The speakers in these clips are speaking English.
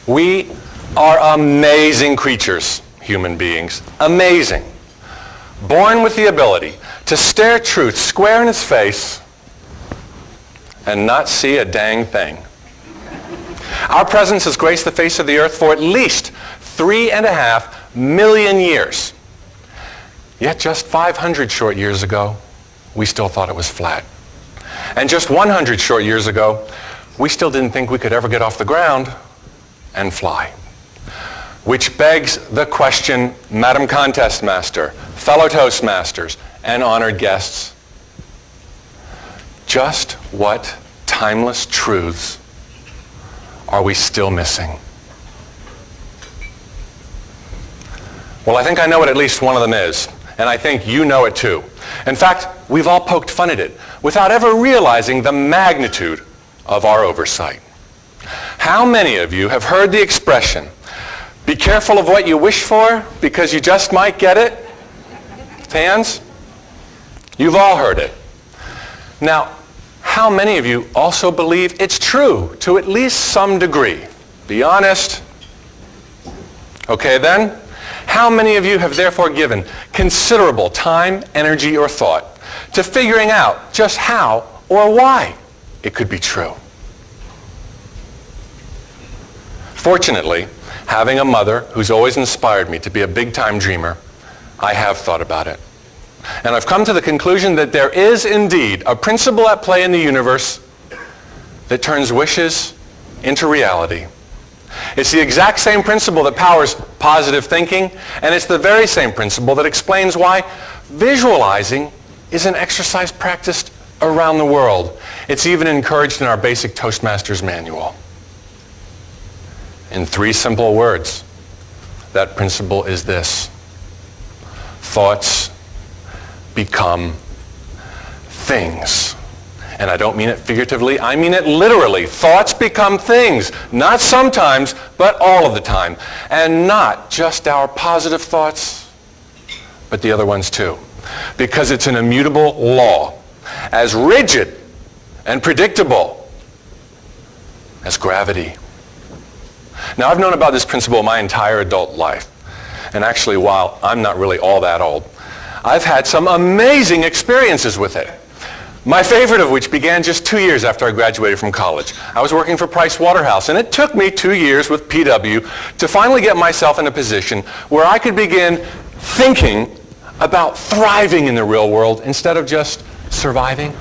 We are amazing creatures, human beings. Amazing. Born with the ability to stare truth square in its face and not see a dang thing. Our presence has graced the face of the earth for at least 3.5 million years. Yet just 500 short years ago, we still thought it was flat. And just 100 short years ago, we still didn't think we could ever get off the ground and fly. Which begs the question, Madam Contest Master, fellow Toastmasters, and honored guests, just what timeless truths are we still missing? Well, I think I know what at least one of them is, and I think you know it too. In fact, we've all poked fun at it without ever realizing the magnitude of our oversight. How many of you have heard the expression, be careful of what you wish for because you just might get it? Hands? You've all heard it. Now, how many of you also believe it's true to at least some degree? Be honest. Okay then. How many of you have therefore given considerable time, energy, or thought to figuring out just how or why it could be true? Fortunately, having a mother who's always inspired me to be a big-time dreamer, I have thought about it. And I've come to the conclusion that there is indeed a principle at play in the universe that turns wishes into reality. It's the exact same principle that powers positive thinking, and it's the very same principle that explains why visualizing is an exercise practiced around the world. It's even encouraged in our basic Toastmasters manual. In 3 simple words, that principle is this: thoughts become things. And I don't mean it figuratively, I mean it literally. Thoughts become things, not sometimes, but all of the time. And not just our positive thoughts, but the other ones too. Because it's an immutable law, as rigid and predictable as gravity. Now, I've known about this principle my entire adult life. And actually, while I'm not really all that old, I've had some amazing experiences with it. My favorite of which began just 2 years after I graduated from college. I was working for Price Waterhouse, and it took me 2 years with PW to finally get myself in a position where I could begin thinking about thriving in the real world instead of just surviving.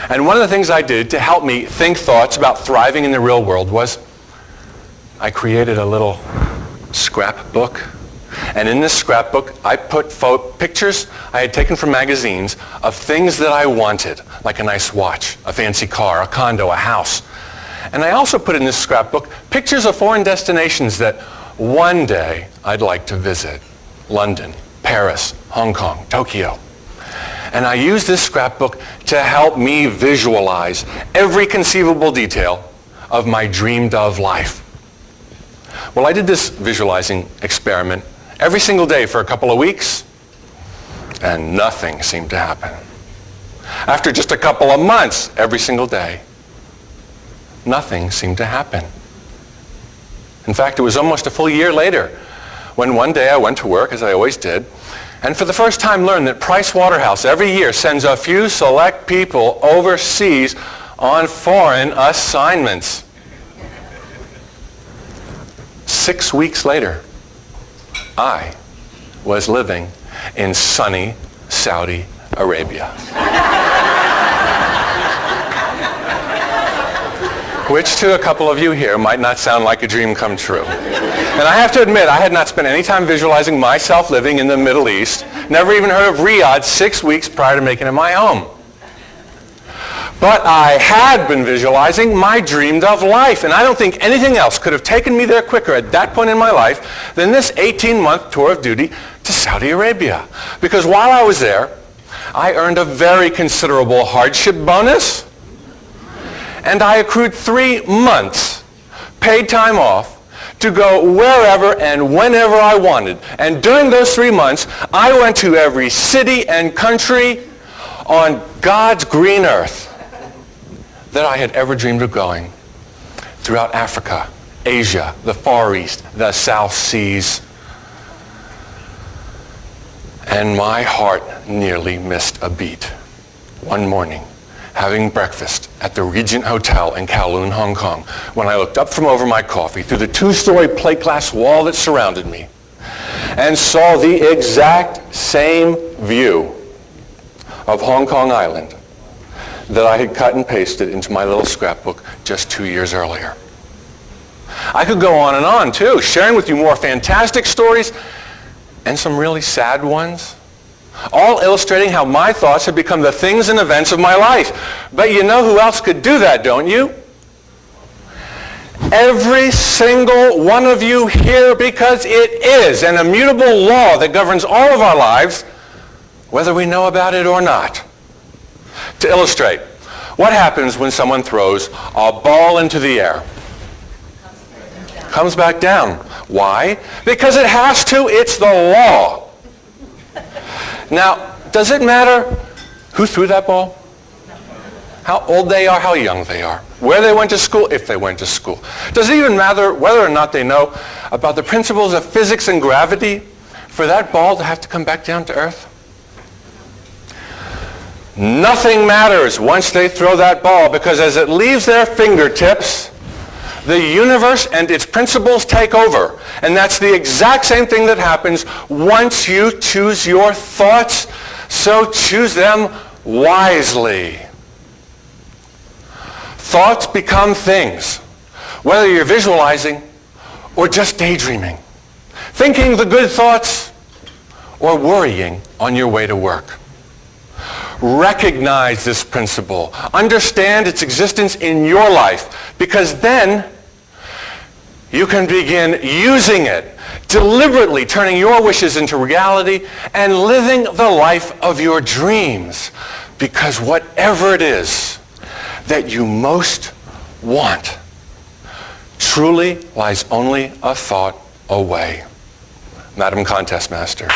And one of the things I did to help me think thoughts about thriving in the real world was I created a little scrapbook. And in this scrapbook, I put pictures I had taken from magazines of things that I wanted, like a nice watch, a fancy car, a condo, a house. And I also put in this scrapbook pictures of foreign destinations that one day I'd like to visit. London, Paris, Hong Kong, Tokyo. And I used this scrapbook to help me visualize every conceivable detail of my dreamed of life. Well, I did this visualizing experiment every single day for a couple of weeks, and nothing seemed to happen. After just a couple of months, every single day, nothing seemed to happen. In fact, it was almost a full year later when one day I went to work, as I always did, and for the first time learned that Price Waterhouse every year sends a few select people overseas on foreign assignments. 6 weeks later, I was living in sunny Saudi Arabia. Which to a couple of you here might not sound like a dream come true. And I have to admit, I had not spent any time visualizing myself living in the Middle East, never even heard of Riyadh 6 weeks prior to making it my home. But I had been visualizing my dreamed of life, and I don't think anything else could have taken me there quicker at that point in my life than this 18-month tour of duty to Saudi Arabia. Because while I was there, I earned a very considerable hardship bonus, and I accrued 3 months paid time off to go wherever and whenever I wanted. And during those 3 months, I went to every city and country on God's green earth that I had ever dreamed of going, throughout Africa, Asia, the Far East, the South Seas. And my heart nearly missed a beat. One morning, having breakfast at the Regent Hotel in Kowloon, Hong Kong, when I looked up from over my coffee through the 2-story plate glass wall that surrounded me and saw the exact same view of Hong Kong Island that I had cut and pasted into my little scrapbook just 2 years earlier. I could go on, too, sharing with you more fantastic stories and some really sad ones, all illustrating how my thoughts have become the things and events of my life. But you know who else could do that, don't you? Every single one of you here, because it is an immutable law that governs all of our lives, whether we know about it or not. To illustrate, what happens when someone throws a ball into the air? Comes back down. Why? Because it has to. It's the law. Now, does it matter who threw that ball? How old they are, how young they are, where they went to school, if they went to school. Does it even matter whether or not they know about the principles of physics and gravity for that ball to have to come back down to earth? Nothing matters once they throw that ball, because as it leaves their fingertips, the universe and its principles take over. And that's the exact same thing that happens once you choose your thoughts. So choose them wisely. Thoughts become things, whether you're visualizing or just daydreaming, thinking the good thoughts or worrying on your way to work. Recognize this principle. Understand its existence in your life, because then you can begin using it, deliberately turning your wishes into reality and living the life of your dreams. Because whatever it is that you most want truly lies only a thought away. Madam Contest Master.